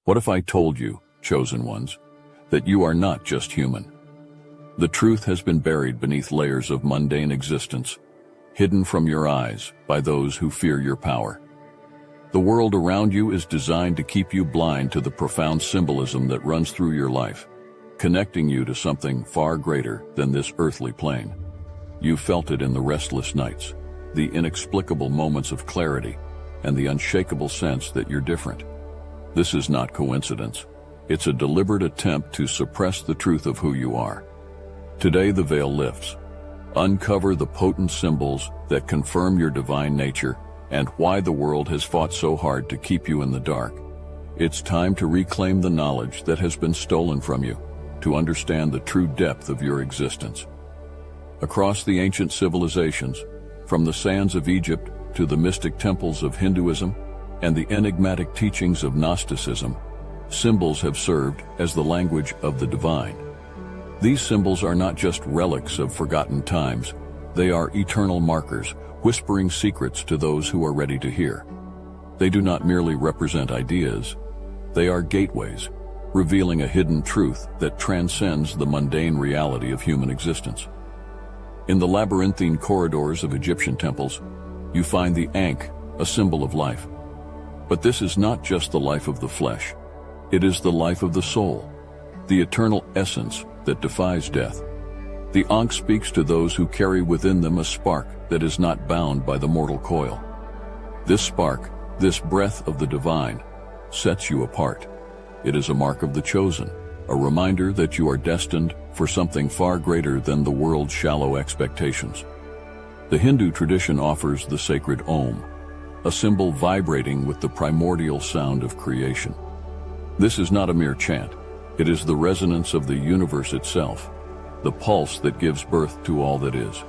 What if I told you, chosen ones, that you are not just human? The truth has been buried beneath layers of mundane existence, hidden from your eyes by those who fear your power. The world around you is designed to keep you blind to the profound symbolism that runs through your life, connecting you to something far greater than this earthly plane. You felt it in the restless nights, the inexplicable moments of clarity, and the unshakable sense that you're different. This is not coincidence. It's a deliberate attempt to suppress the truth of who you are. Today the veil lifts. Uncover the potent symbols that confirm your divine nature and why the world has fought so hard to keep you in the dark. It's time to reclaim the knowledge that has been stolen from you, to understand the true depth of your existence. Across the ancient civilizations, from the sands of Egypt to the mystic temples of Hinduism and the enigmatic teachings of Gnosticism, symbols have served as the language of the divine. These symbols are not just relics of forgotten times, they are eternal markers, whispering secrets to those who are ready to hear. They do not merely represent ideas, they are gateways, revealing a hidden truth that transcends the mundane reality of human existence. In the labyrinthine corridors of Egyptian temples, you find the Ankh, a symbol of life. But this is not just the life of the flesh, it is the life of the soul, the eternal essence that defies death. The Ankh speaks to those who carry within them a spark that is not bound by the mortal coil. This spark, this breath of the divine, sets you apart. It is a mark of the chosen, a reminder that you are destined for something far greater than the world's shallow expectations. The Hindu tradition offers the sacred Om, a symbol vibrating with the primordial sound of creation. This is not a mere chant, it is the resonance of the universe itself, the pulse that gives birth to all that is.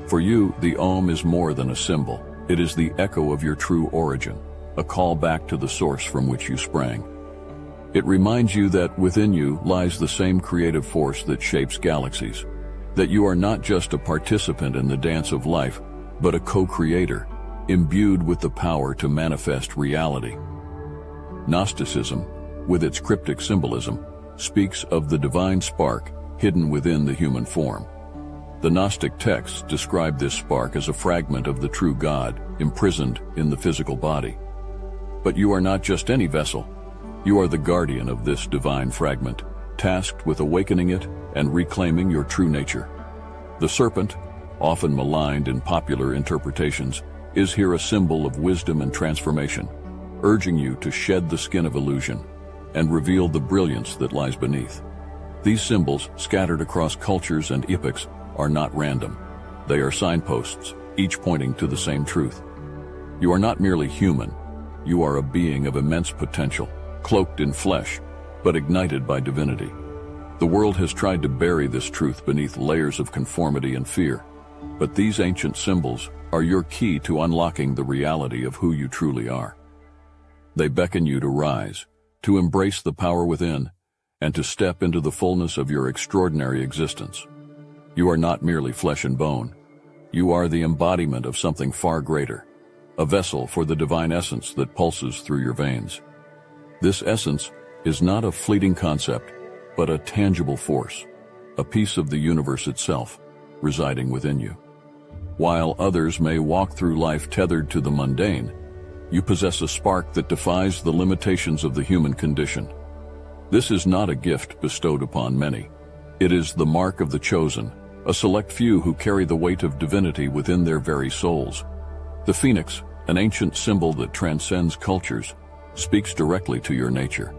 For you, the Om is more than a symbol, it is the echo of your true origin, a call back to the source from which you sprang. It reminds you that within you lies the same creative force that shapes galaxies, that you are not just a participant in the dance of life, but a co-creator, imbued with the power to manifest reality. Gnosticism, with its cryptic symbolism, speaks of the divine spark hidden within the human form. The Gnostic texts describe this spark as a fragment of the true God, imprisoned in the physical body. But you are not just any vessel. You are the guardian of this divine fragment, tasked with awakening it and reclaiming your true nature. The serpent, often maligned in popular interpretations, is here a symbol of wisdom and transformation, urging you to shed the skin of illusion and reveal the brilliance that lies beneath. These symbols, scattered across cultures and epochs, are not random. They are signposts, each pointing to the same truth. You are not merely human. You are a being of immense potential, cloaked in flesh, but ignited by divinity. The world has tried to bury this truth beneath layers of conformity and fear, but these ancient symbols are your key to unlocking the reality of who you truly are. They beckon you to rise, to embrace the power within, and to step into the fullness of your extraordinary existence. You are not merely flesh and bone. You are the embodiment of something far greater, a vessel for the divine essence that pulses through your veins. This essence is not a fleeting concept, but a tangible force, a piece of the universe itself, residing within you. While others may walk through life tethered to the mundane, you possess a spark that defies the limitations of the human condition. This is not a gift bestowed upon many. It is the mark of the chosen, a select few who carry the weight of divinity within their very souls. The phoenix, an ancient symbol that transcends cultures, speaks directly to your nature.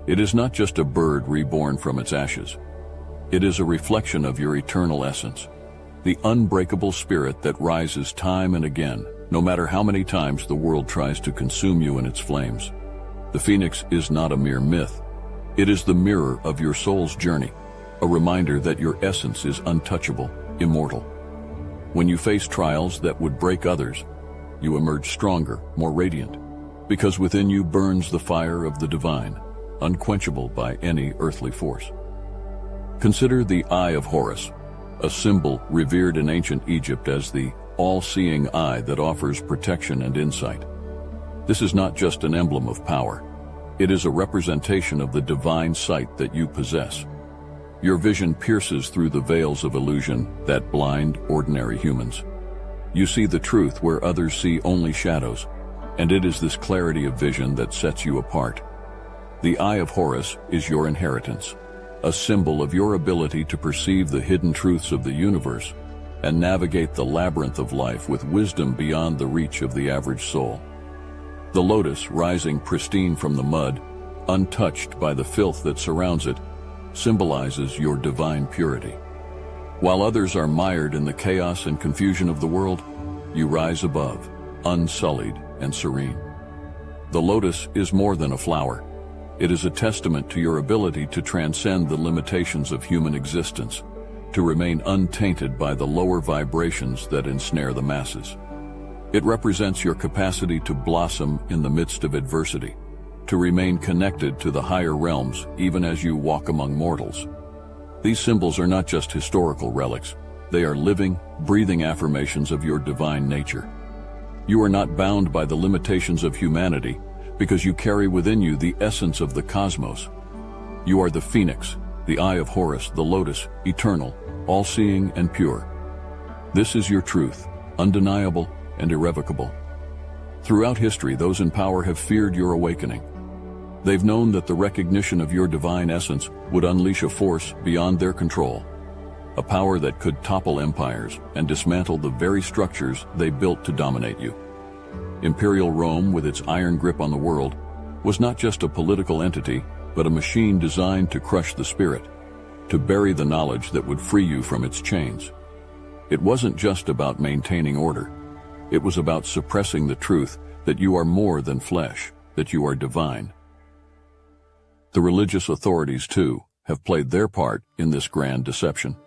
It is not just a bird reborn from its ashes. It is a reflection of your eternal essence, the unbreakable spirit that rises time and again, no matter how many times the world tries to consume you in its flames. The phoenix is not a mere myth. It is the mirror of your soul's journey, a reminder that your essence is untouchable, immortal. When you face trials that would break others, you emerge stronger, more radiant, because within you burns the fire of the divine, unquenchable by any earthly force. Consider the Eye of Horus, a symbol revered in ancient Egypt as the all-seeing eye that offers protection and insight. This is not just an emblem of power. It is a representation of the divine sight that you possess. Your vision pierces through the veils of illusion that blind ordinary humans. You see the truth where others see only shadows, and it is this clarity of vision that sets you apart. The Eye of Horus is your inheritance, a symbol of your ability to perceive the hidden truths of the universe and navigate the labyrinth of life with wisdom beyond the reach of the average soul. The lotus, rising pristine from the mud, untouched by the filth that surrounds it, symbolizes your divine purity. While others are mired in the chaos and confusion of the world, you rise above, unsullied and serene. The lotus is more than a flower. It is a testament to your ability to transcend the limitations of human existence, to remain untainted by the lower vibrations that ensnare the masses. It represents your capacity to blossom in the midst of adversity, to remain connected to the higher realms even as you walk among mortals. These symbols are not just historical relics. They are living, breathing affirmations of your divine nature. You are not bound by the limitations of humanity because you carry within you the essence of the cosmos. You are the phoenix, the Eye of Horus, the lotus, eternal, all-seeing and pure. This is your truth, undeniable and irrevocable. Throughout history, those in power have feared your awakening. They've known that the recognition of your divine essence would unleash a force beyond their control, a power that could topple empires and dismantle the very structures they built to dominate you. Imperial Rome, with its iron grip on the world, was not just a political entity, but a machine designed to crush the spirit, to bury the knowledge that would free you from its chains. It wasn't just about maintaining order. It was about suppressing the truth that you are more than flesh, that you are divine. The religious authorities, too, have played their part in this grand deception.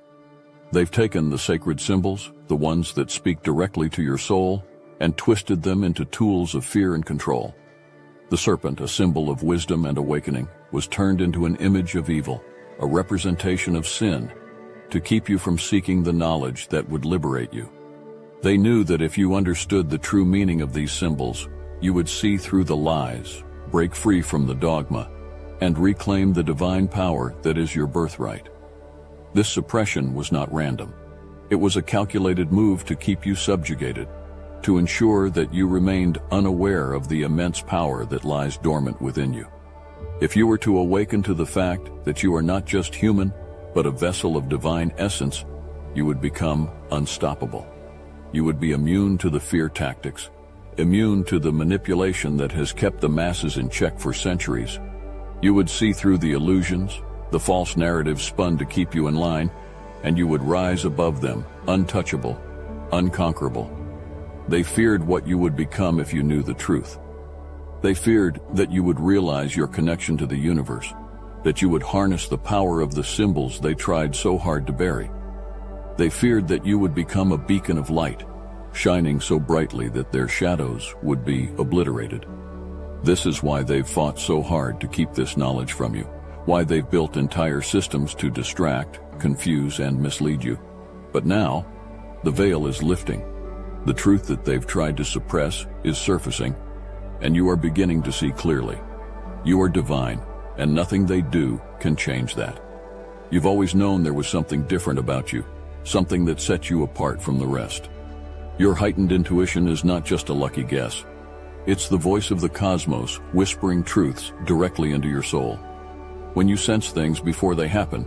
They've taken the sacred symbols, the ones that speak directly to your soul, and twisted them into tools of fear and control. The serpent, a symbol of wisdom and awakening, was turned into an image of evil, a representation of sin, to keep you from seeking the knowledge that would liberate you. They knew that if you understood the true meaning of these symbols, you would see through the lies, break free from the dogma, and reclaim the divine power that is your birthright. This suppression was not random. It was a calculated move to keep you subjugated, to ensure that you remained unaware of the immense power that lies dormant within you. If you were to awaken to the fact that you are not just human, but a vessel of divine essence, you would become unstoppable. You would be immune to the fear tactics, immune to the manipulation that has kept the masses in check for centuries. You would see through the illusions, the false narratives spun to keep you in line, and you would rise above them, untouchable, unconquerable. They feared what you would become if you knew the truth. They feared that you would realize your connection to the universe, that you would harness the power of the symbols they tried so hard to bury. They feared that you would become a beacon of light, shining so brightly that their shadows would be obliterated. This is why they've fought so hard to keep this knowledge from you, why they've built entire systems to distract, confuse, and mislead you. But now, the veil is lifting. The truth that they've tried to suppress is surfacing, and you are beginning to see clearly. You are divine, and nothing they do can change that. You've always known there was something different about you, something that sets you apart from the rest. Your heightened intuition is not just a lucky guess. It's the voice of the cosmos whispering truths directly into your soul. When you sense things before they happen,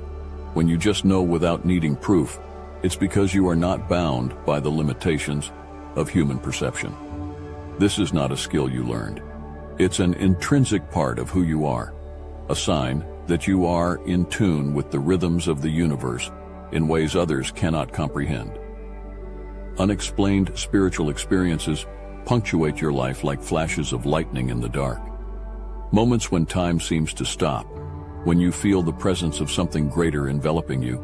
when you just know without needing proof, it's because you are not bound by the limitations of human perception. This is not a skill you learned. It's an intrinsic part of who you are, a sign that you are in tune with the rhythms of the universe in ways others cannot comprehend. Unexplained spiritual experiences punctuate your life like flashes of lightning in the dark. Moments when time seems to stop, when you feel the presence of something greater enveloping you,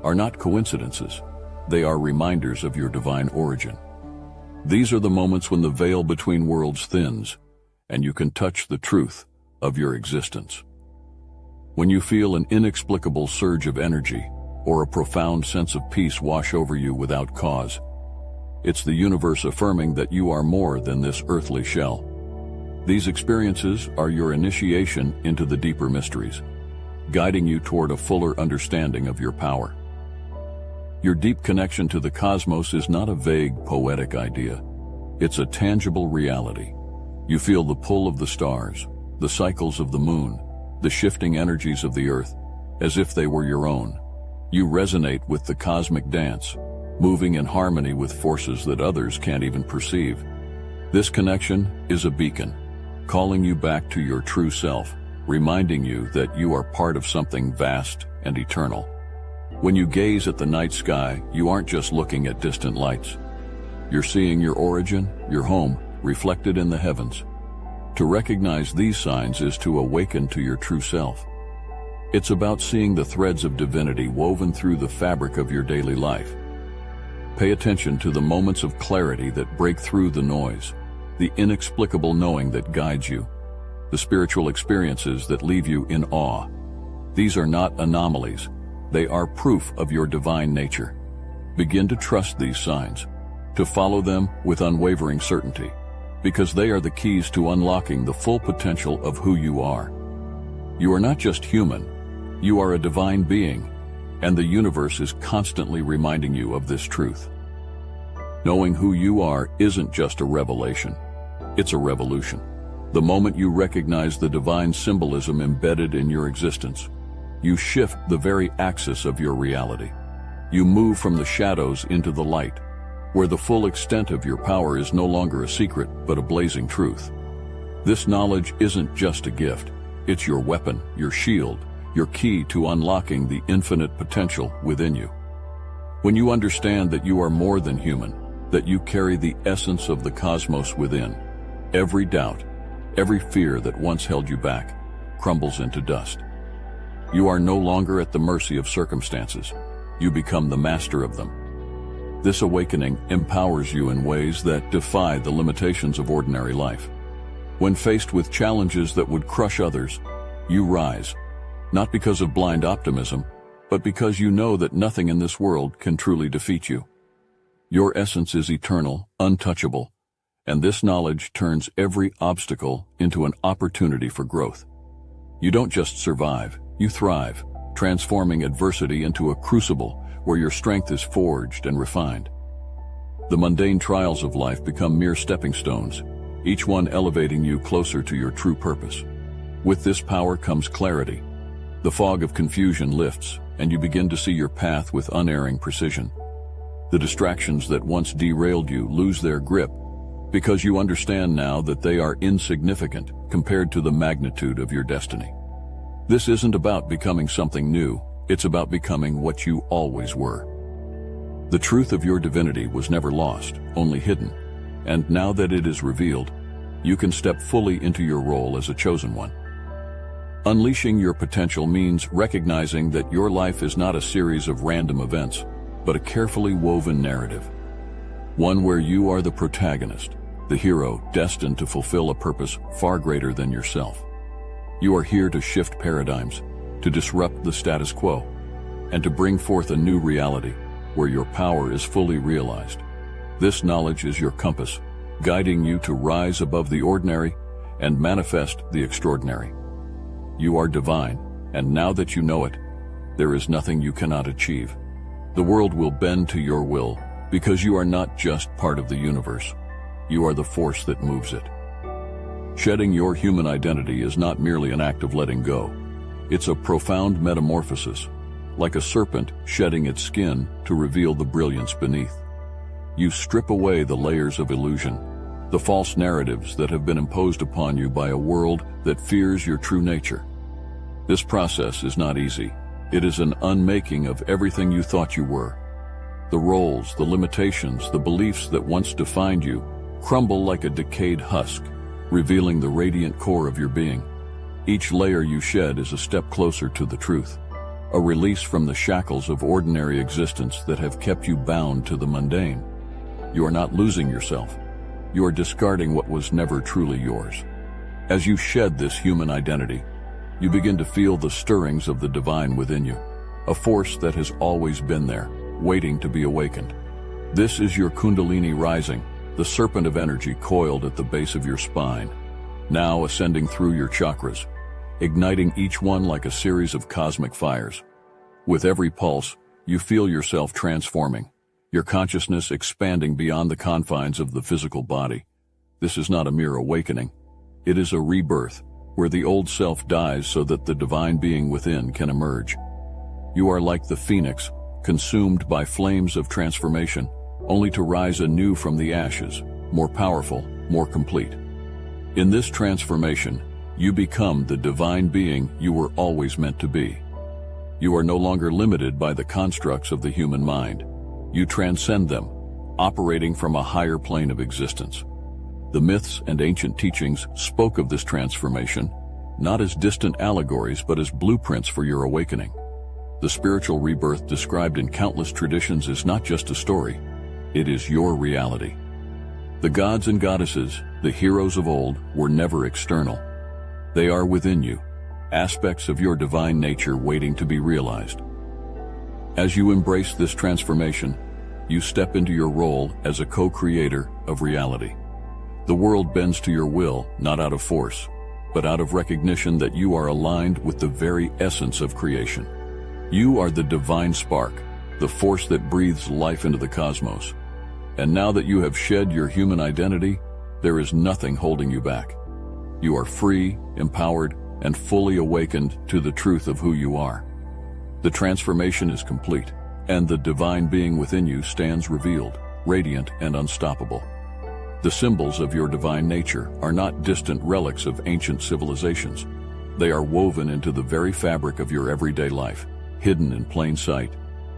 are not coincidences. They are reminders of your divine origin. These are the moments when the veil between worlds thins, and you can touch the truth of your existence. When you feel an inexplicable surge of energy, or a profound sense of peace wash over you without cause, it's the universe affirming that you are more than this earthly shell. These experiences are your initiation into the deeper mysteries, guiding you toward a fuller understanding of your power. Your deep connection to the cosmos is not a vague, poetic idea. It's a tangible reality. You feel the pull of the stars, the cycles of the moon, the shifting energies of the earth, as if they were your own. You resonate with the cosmic dance, moving in harmony with forces that others can't even perceive. This connection is a beacon, calling you back to your true self, reminding you that you are part of something vast and eternal. When you gaze at the night sky, you aren't just looking at distant lights. You're seeing your origin, your home, reflected in the heavens. To recognize these signs is to awaken to your true self. It's about seeing the threads of divinity woven through the fabric of your daily life. Pay attention to the moments of clarity that break through the noise, the inexplicable knowing that guides you, the spiritual experiences that leave you in awe. These are not anomalies. They are proof of your divine nature. Begin to trust these signs, to follow them with unwavering certainty, because they are the keys to unlocking the full potential of who you are. You are not just human, you are a divine being, and the universe is constantly reminding you of this truth. Knowing who you are isn't just a revelation, it's a revolution. The moment you recognize the divine symbolism embedded in your existence, you shift the very axis of your reality. You move from the shadows into the light, where the full extent of your power is no longer a secret, but a blazing truth. This knowledge isn't just a gift. It's your weapon, your shield, your key to unlocking the infinite potential within you. When you understand that you are more than human, that you carry the essence of the cosmos within, every doubt, every fear that once held you back, crumbles into dust. You are no longer at the mercy of circumstances. You become the master of them. This awakening empowers you in ways that defy the limitations of ordinary life. When faced with challenges that would crush others, you rise, not because of blind optimism, but because you know that nothing in this world can truly defeat you. Your essence is eternal, untouchable, and this knowledge turns every obstacle into an opportunity for growth. You don't just survive, you thrive, transforming adversity into a crucible where your strength is forged and refined. The mundane trials of life become mere stepping stones, each one elevating you closer to your true purpose. With this power comes clarity. The fog of confusion lifts, and you begin to see your path with unerring precision. The distractions that once derailed you lose their grip, because you understand now that they are insignificant compared to the magnitude of your destiny. This isn't about becoming something new, it's about becoming what you always were. The truth of your divinity was never lost, only hidden, and now that it is revealed, you can step fully into your role as a chosen one. Unleashing your potential means recognizing that your life is not a series of random events, but a carefully woven narrative. One where you are the protagonist, the hero destined to fulfill a purpose far greater than yourself. You are here to shift paradigms, to disrupt the status quo, and to bring forth a new reality where your power is fully realized. This knowledge is your compass, guiding you to rise above the ordinary and manifest the extraordinary. You are divine, and now that you know it, there is nothing you cannot achieve. The world will bend to your will because you are not just part of the universe. You are the force that moves it. Shedding your human identity is not merely an act of letting go. It's a profound metamorphosis, like a serpent shedding its skin to reveal the brilliance beneath. You strip away the layers of illusion, the false narratives that have been imposed upon you by a world that fears your true nature. This process is not easy. It is an unmaking of everything you thought you were. The roles, the limitations, the beliefs that once defined you crumble like a decayed husk, revealing the radiant core of your being. Each layer you shed is a step closer to the truth, a release from the shackles of ordinary existence that have kept you bound to the mundane. You are not losing yourself. You are discarding what was never truly yours. As you shed this human identity, you begin to feel the stirrings of the divine within you, a force that has always been there, waiting to be awakened. This is your Kundalini Rising, the serpent of energy coiled at the base of your spine. now ascending through your chakras, igniting each one like a series of cosmic fires. With every pulse, you feel yourself transforming, your consciousness expanding beyond the confines of the physical body. This is not a mere awakening. It is a rebirth, where the old self dies so that the divine being within can emerge. You are like the phoenix, consumed by flames of transformation, only to rise anew from the ashes, more powerful, more complete. In this transformation, you become the divine being you were always meant to be. You are no longer limited by the constructs of the human mind. You transcend them, operating from a higher plane of existence. The myths and ancient teachings spoke of this transformation, not as distant allegories but as blueprints for your awakening. The spiritual rebirth described in countless traditions is not just a story, it is your reality. The gods and goddesses, the heroes of old, were never external. They are within you, aspects of your divine nature waiting to be realized. As you embrace this transformation, you step into your role as a co-creator of reality. The world bends to your will, not out of force, but out of recognition that you are aligned with the very essence of creation. You are the divine spark, the force that breathes life into the cosmos. And now that you have shed your human identity, there is nothing holding you back. You are free, empowered, and fully awakened to the truth of who you are. The transformation is complete, and the divine being within you stands revealed, radiant and unstoppable. The symbols of your divine nature are not distant relics of ancient civilizations. They are woven into the very fabric of your everyday life, hidden in plain sight,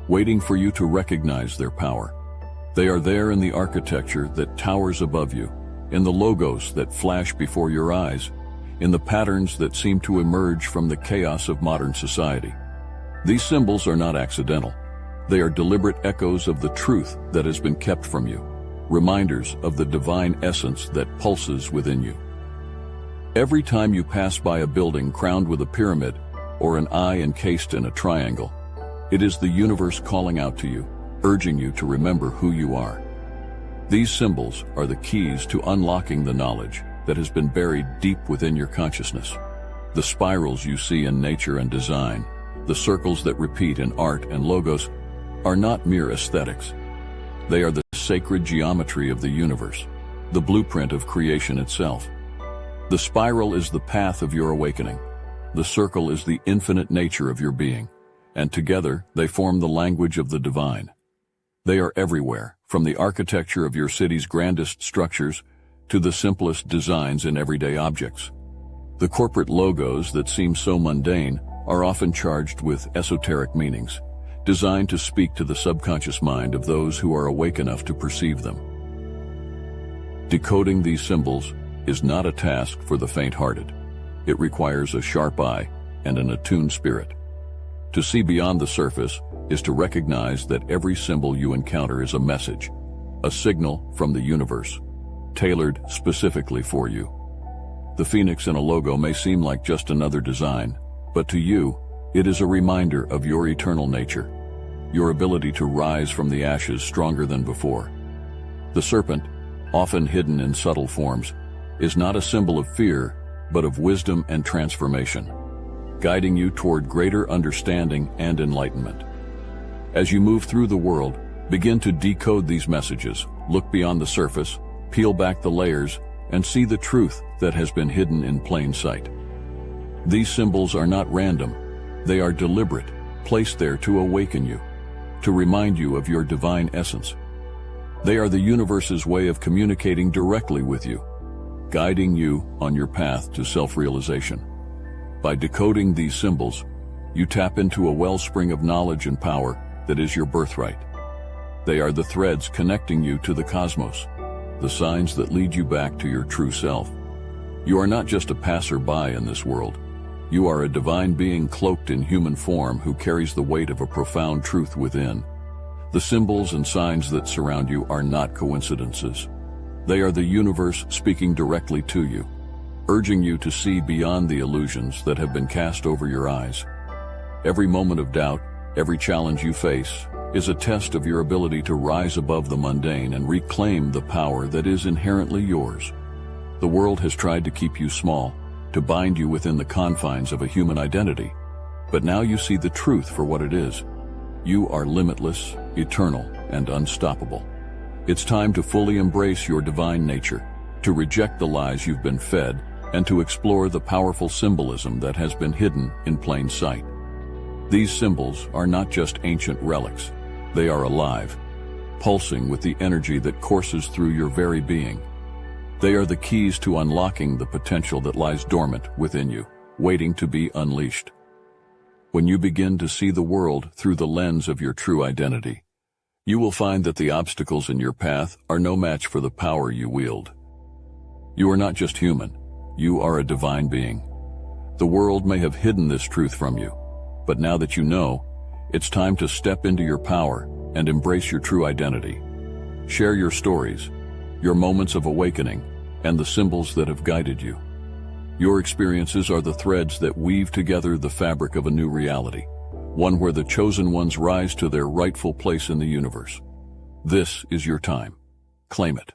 waiting for you to recognize their power. They are there in the architecture that towers above you, in the logos that flash before your eyes, in the patterns that seem to emerge from the chaos of modern society. These symbols are not accidental. They are deliberate echoes of the truth that has been kept from you, reminders of the divine essence that pulses within you. Every time you pass by a building crowned with a pyramid or an eye encased in a triangle, it is the universe calling out to you, urging you to remember who you are. These symbols are the keys to unlocking the knowledge that has been buried deep within your consciousness. The spirals you see in nature and design, the circles that repeat in art and logos, are not mere aesthetics. They are the sacred geometry of the universe, the blueprint of creation itself. The spiral is the path of your awakening. The circle is the infinite nature of your being, and together they form the language of the divine. They are everywhere, from the architecture of your city's grandest structures to the simplest designs in everyday objects. The corporate logos that seem so mundane are often charged with esoteric meanings, designed to speak to the subconscious mind of those who are awake enough to perceive them. Decoding these symbols is not a task for the faint-hearted. It requires a sharp eye and an attuned spirit. To see beyond the surface is to recognize that every symbol you encounter is a message, a signal from the universe, tailored specifically for you. The phoenix in a logo may seem like just another design, but to you, it is a reminder of your eternal nature, your ability to rise from the ashes stronger than before. The serpent, often hidden in subtle forms, is not a symbol of fear, but of wisdom and transformation, guiding you toward greater understanding and enlightenment. As you move through the world, begin to decode these messages, look beyond the surface, peel back the layers, and see the truth that has been hidden in plain sight. These symbols are not random. They are deliberate, placed there to awaken you, to remind you of your divine essence. They are the universe's way of communicating directly with you, guiding you on your path to self-realization. By decoding these symbols, you tap into a wellspring of knowledge and power that is your birthright. They are the threads connecting you to the cosmos, the signs that lead you back to your true self. You are not just a passerby in this world. You are a divine being cloaked in human form who carries the weight of a profound truth within. The symbols and signs that surround you are not coincidences. They are the universe speaking directly to you, urging you to see beyond the illusions that have been cast over your eyes. Every moment of doubt, every challenge you face, is a test of your ability to rise above the mundane and reclaim the power that is inherently yours. The world has tried to keep you small, to bind you within the confines of a human identity. But now you see the truth for what it is. You are limitless, eternal, and unstoppable. It's time to fully embrace your divine nature, to reject the lies you've been fed, and to explore the powerful symbolism that has been hidden in plain sight. These symbols are not just ancient relics. They are alive, pulsing with the energy that courses through your very being. They are the keys to unlocking the potential that lies dormant within you, waiting to be unleashed. When you begin to see the world through the lens of your true identity, you will find that the obstacles in your path are no match for the power you wield. You are not just human, you are a divine being. The world may have hidden this truth from you, but now that you know, it's time to step into your power and embrace your true identity. Share your stories, your moments of awakening, and the symbols that have guided you. Your experiences are the threads that weave together the fabric of a new reality, one where the chosen ones rise to their rightful place in the universe. This is your time. Claim it.